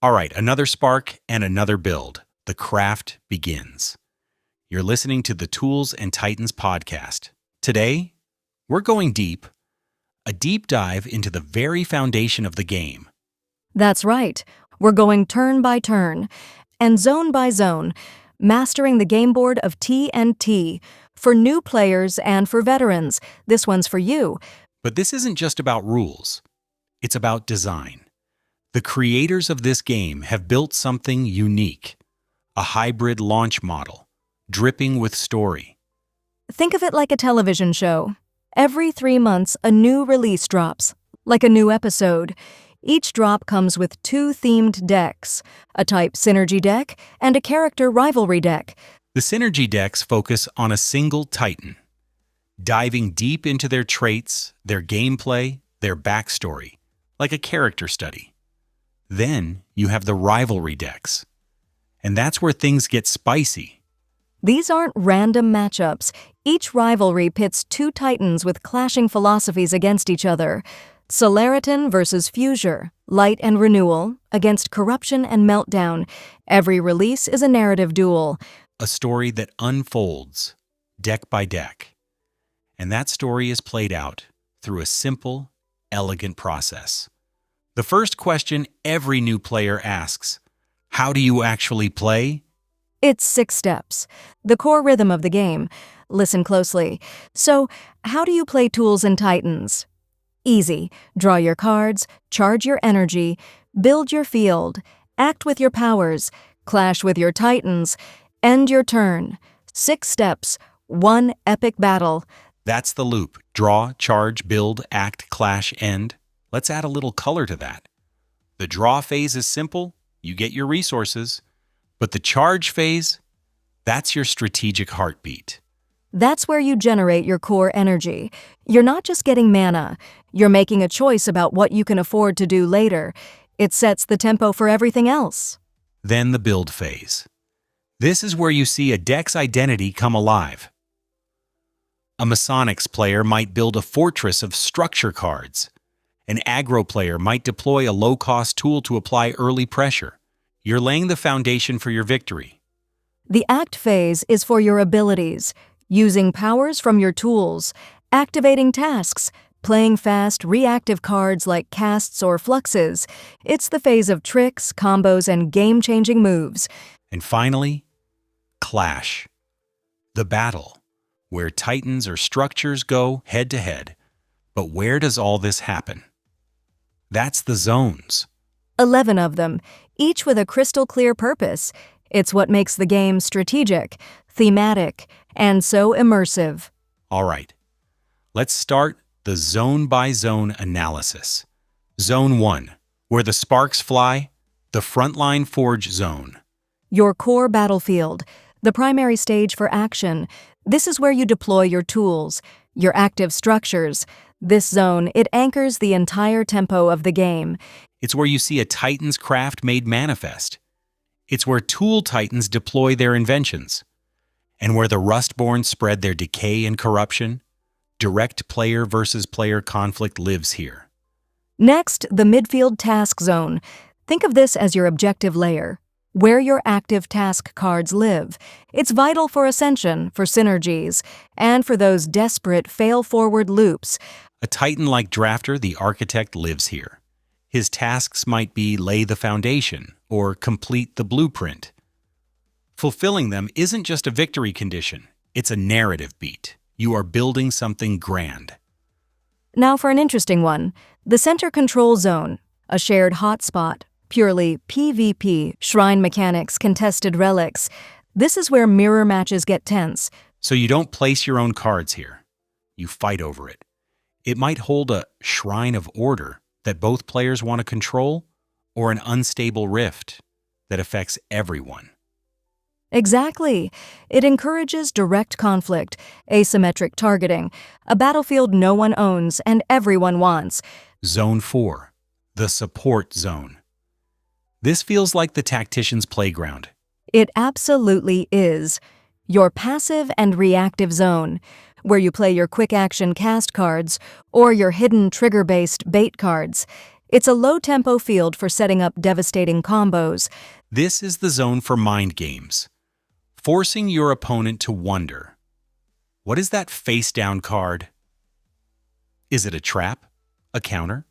All right, another spark and another build. The craft begins. You're listening to the Tools and Titans podcast. Today, we're going deep, a deep dive into the very foundation of the game. That's right. We're going turn by turn and zone by zone, mastering the Gameboard of TNT. For new players and for veterans, this one's for you. But this isn't just about rules. It's about design. The creators of this game have built something unique, a hybrid launch model, dripping with story. Think of it like a television show. Every 3 months, a new release drops, like a new episode. Each drop comes with 2 themed decks, a type synergy deck and a character rivalry deck. The synergy decks focus on a single Titan, diving deep into their traits, their gameplay, their backstory, like a character study. Then you have the rivalry decks, and that's where things get spicy. These aren't random matchups. Each rivalry pits 2 titans with clashing philosophies against each other. Solaritan versus Fusure, Light and Renewal, against Corruption and Meltdown. Every release is a narrative duel. A story that unfolds, deck by deck. And that story is played out through a simple, elegant process. The first question every new player asks, how do you actually play? It's 6 steps, the core rhythm of the game. Listen closely. So, how do you play Tools and Titans? Easy. Draw your cards, charge your energy, build your field, act with your powers, clash with your titans, end your turn. 6 steps, 1 epic battle. That's the loop. Draw, charge, build, act, clash, end. Let's add a little color to that. The draw phase is simple. You get your resources. But the charge phase, that's your strategic heartbeat. That's where you generate your core energy. You're not just getting mana. You're making a choice about what you can afford to do later. It sets the tempo for everything else. Then the build phase. This is where you see a deck's identity come alive. A Masonics player might build a fortress of structure cards. An aggro player might deploy a low-cost tool to apply early pressure. You're laying the foundation for your victory. The act phase is for your abilities, using powers from your tools, activating tasks, playing fast, reactive cards like casts or fluxes. It's the phase of tricks, combos, and game-changing moves. And finally, clash. The battle, where titans or structures go head-to-head. But where does all this happen? That's the zones. 11 of them, each with a crystal-clear purpose. It's what makes the game strategic, thematic, and so immersive. All right, let's start the zone-by-zone analysis. Zone 1, where the sparks fly, the Frontline Forge zone. Your core battlefield, the primary stage for action. This is where you deploy your tools, your active structures. This zone, it anchors the entire tempo of the game. It's where you see a Titan's craft made manifest. It's where tool Titans deploy their inventions. And where the Rustborn spread their decay and corruption. Direct player versus player conflict lives here. Next, the Midfield Task Zone. Think of this as your objective layer, where your active task cards live. It's vital for Ascension, for synergies, and for those desperate fail-forward loops. A Titan like Drafter, the architect, lives here. His tasks might be lay the foundation or complete the blueprint. Fulfilling them isn't just a victory condition, it's a narrative beat. You are building something grand. Now for an interesting one, the Center Control Zone, a shared hotspot, purely PvP, shrine mechanics, contested relics. This is where mirror matches get tense. So you don't place your own cards here. You fight over it. It might hold a shrine of order that both players want to control, or an unstable rift that affects everyone. Exactly. It encourages direct conflict, asymmetric targeting, a battlefield no one owns and everyone wants. Zone 4, the support zone. This feels like the tactician's playground. It absolutely is. Your passive and reactive zone, where you play your quick-action cast cards or your hidden trigger-based bait cards. It's a low-tempo field for setting up devastating combos. This is the zone for mind games, forcing your opponent to wonder, what is that face-down card? Is it a trap? A counter?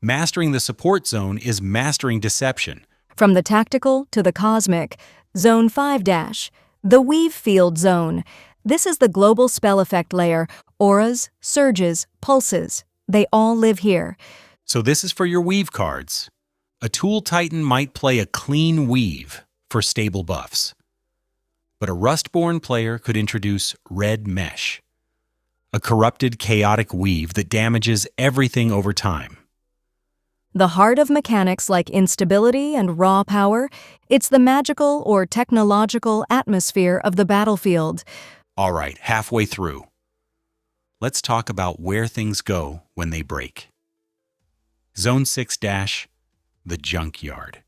Mastering the support zone is mastering deception. From the tactical to the cosmic, Zone 5-, the Weavefield zone. This is the global spell effect layer. Auras, surges, pulses, they all live here. So this is for your weave cards. A Tool Titan might play a clean weave for stable buffs. But a Rustborn player could introduce Red Mesh, a corrupted chaotic weave that damages everything over time. The heart of mechanics like instability and raw power, it's the magical or technological atmosphere of the battlefield. All right, halfway through. Let's talk about where things go when they break. Zone 6-, the Junkyard.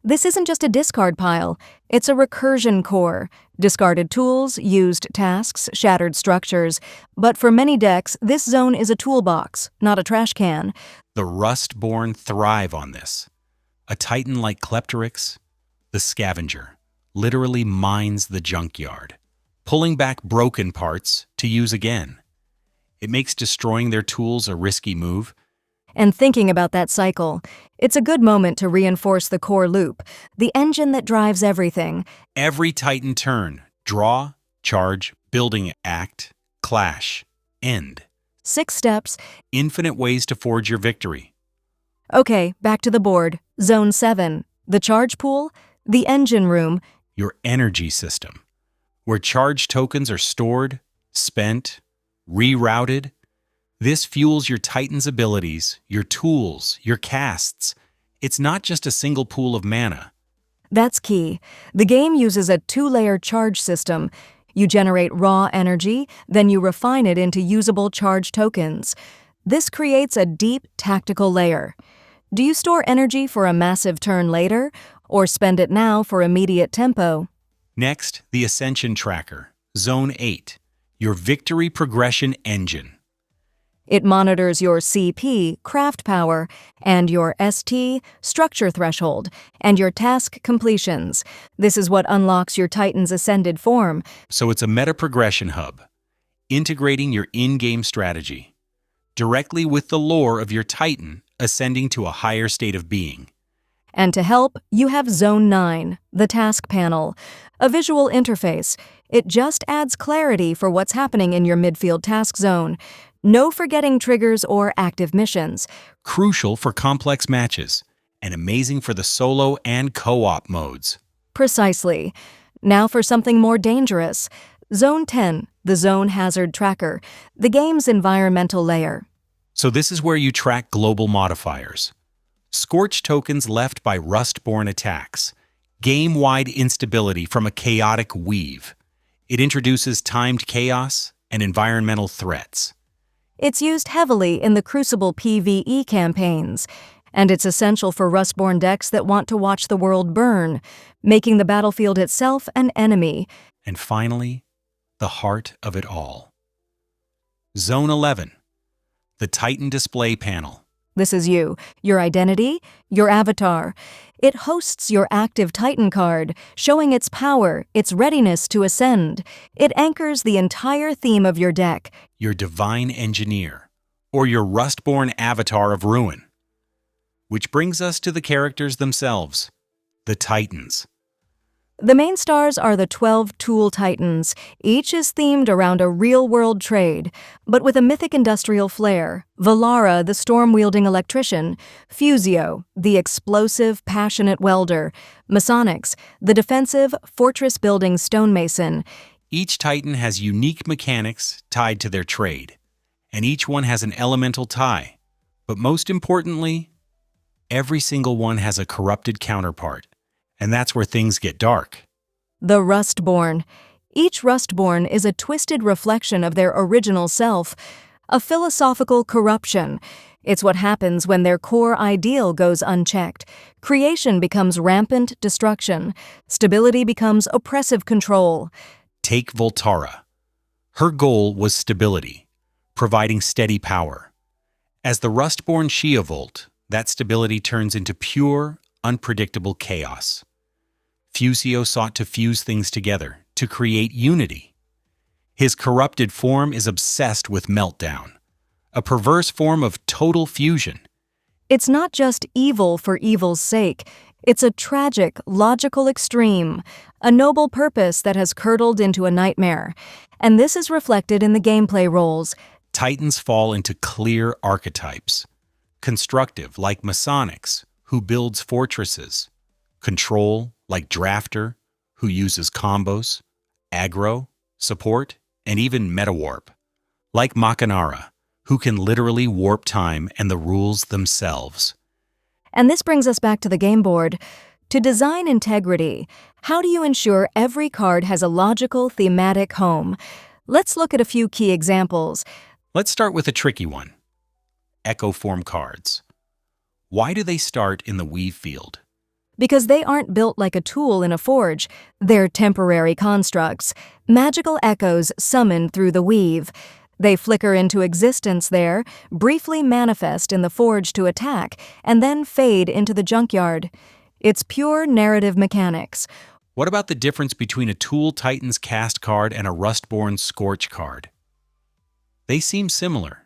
This isn't just a discard pile, it's a recursion core. Discarded tools, used tasks, shattered structures. But for many decks, this zone is a toolbox, not a trash can. The Rustborn thrive on this. A Titan like Kleptorix, the Scavenger, literally mines the Junkyard, pulling back broken parts to use again. It makes destroying their tools a risky move. And thinking about that cycle, it's a good moment to reinforce the core loop, the engine that drives everything. Every Titan turn, draw, charge, building, act, clash, end. 6 steps. Infinite ways to forge your victory. Okay, back to the board. Zone 7, the charge pool, the engine room. Your energy system, where charge tokens are stored, spent, rerouted. This fuels your Titan's abilities, your tools, your casts. It's not just a single pool of mana. That's key. The game uses a 2-layer charge system. You generate raw energy, then you refine it into usable charge tokens. This creates a deep tactical layer. Do you store energy for a massive turn later, or spend it now for immediate tempo? Next, the Ascension Tracker, Zone 8, your victory progression engine. It monitors your CP, craft power, and your ST, structure threshold, and your task completions. This is what unlocks your Titan's ascended form. So it's a meta progression hub, integrating your in-game strategy, directly with the lore of your Titan ascending to a higher state of being. And to help, you have Zone 9, the task panel, a visual interface. It just adds clarity for what's happening in your Midfield Task Zone. No forgetting triggers or active missions. Crucial for complex matches, and amazing for the solo and co-op modes. Precisely. Now for something more dangerous. Zone 10, the Zone Hazard Tracker, the game's environmental layer. So this is where you track global modifiers. Scorch tokens left by Rustborn attacks. Game-wide instability from a chaotic weave. It introduces timed chaos and environmental threats. It's used heavily in the Crucible PvE campaigns, and it's essential for Rustborn decks that want to watch the world burn, making the battlefield itself an enemy. And finally, the heart of it all. Zone 11, the Titan display panel. This is you, your identity, your avatar. It hosts your active Titan card, showing its power, its readiness to ascend. It anchors the entire theme of your deck. Your Divine Engineer, or your Rustborn Avatar of Ruin. Which brings us to the characters themselves, the Titans. The main stars are the 12 Tool Titans. Each is themed around a real-world trade, but with a mythic industrial flair. Valara, the storm-wielding electrician. Fusio, the explosive, passionate welder. Masonics, the defensive, fortress-building stonemason. Each Titan has unique mechanics tied to their trade, and each one has an elemental tie. But most importantly, every single one has a corrupted counterpart. And that's where things get dark. The Rustborn. Each Rustborn is a twisted reflection of their original self, a philosophical corruption. It's what happens when their core ideal goes unchecked. Creation becomes rampant destruction. Stability becomes oppressive control. Take Voltara. Her goal was stability, providing steady power. As the Rustborn Sheavolt, that stability turns into pure, unpredictable chaos. Fusio sought to fuse things together, to create unity. His corrupted form is obsessed with meltdown, a perverse form of total fusion. It's not just evil for evil's sake. It's a tragic, logical extreme, a noble purpose that has curdled into a nightmare. And this is reflected in the gameplay roles. Titans fall into clear archetypes. Constructive, like Masonics, who builds fortresses. Control, like Drafter, who uses combos. Aggro, support, and even metawarp, like Machinara, who can literally warp time and the rules themselves. And this brings us back to the game board. To design integrity, how do you ensure every card has a logical, thematic home? Let's look at a few key examples. Let's start with a tricky one. Echo form cards. Why do they start in the Weavefield? Because they aren't built like a tool in a forge. They're temporary constructs, magical echoes summoned through the weave. They flicker into existence there, briefly manifest in the forge to attack, and then fade into the junkyard. It's pure narrative mechanics. What about the difference between a Tool Titan's cast card and a Rustborn Scorch card? They seem similar.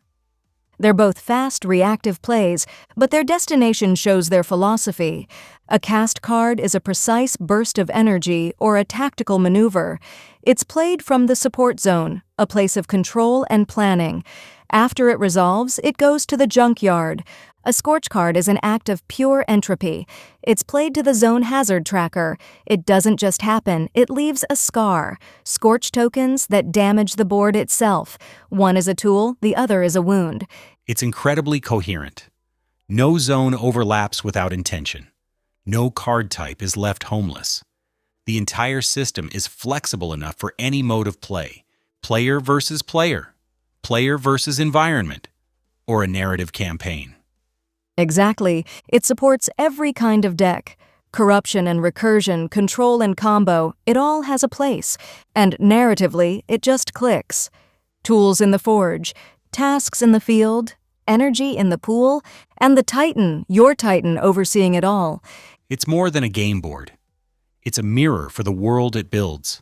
They're both fast, reactive plays, but their destination shows their philosophy. A cast card is a precise burst of energy or a tactical maneuver. It's played from the support zone, a place of control and planning. After it resolves, it goes to the junkyard. A Scorch card is an act of pure entropy. It's played to the zone hazard tracker. It doesn't just happen, it leaves a scar. Scorch tokens that damage the board itself. One is a tool, the other is a wound. It's incredibly coherent. No zone overlaps without intention. No card type is left homeless. The entire system is flexible enough for any mode of play. Player versus player. Player versus environment. Or a narrative campaign. Exactly. It supports every kind of deck. Corruption and recursion, control and combo, it all has a place. And narratively, it just clicks. Tools in the forge, tasks in the field, energy in the pool, and the Titan, your Titan, overseeing it all. It's more than a game board. It's a mirror for the world it builds.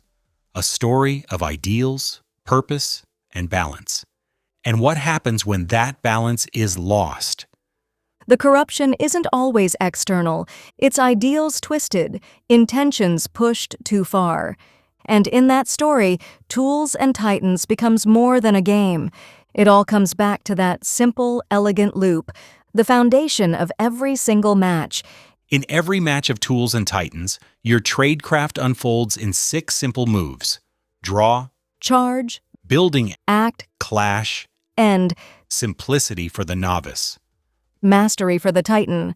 A story of ideals, purpose, and balance. And what happens when that balance is lost? The corruption isn't always external. It's ideals twisted, intentions pushed too far. And in that story, Tools and Titans becomes more than a game. It all comes back to that simple, elegant loop, the foundation of every single match. In every match of Tools and Titans, your tradecraft unfolds in 6 simple moves. Draw, Charge, building, act, clash, end, simplicity for the novice. mastery for the Titan.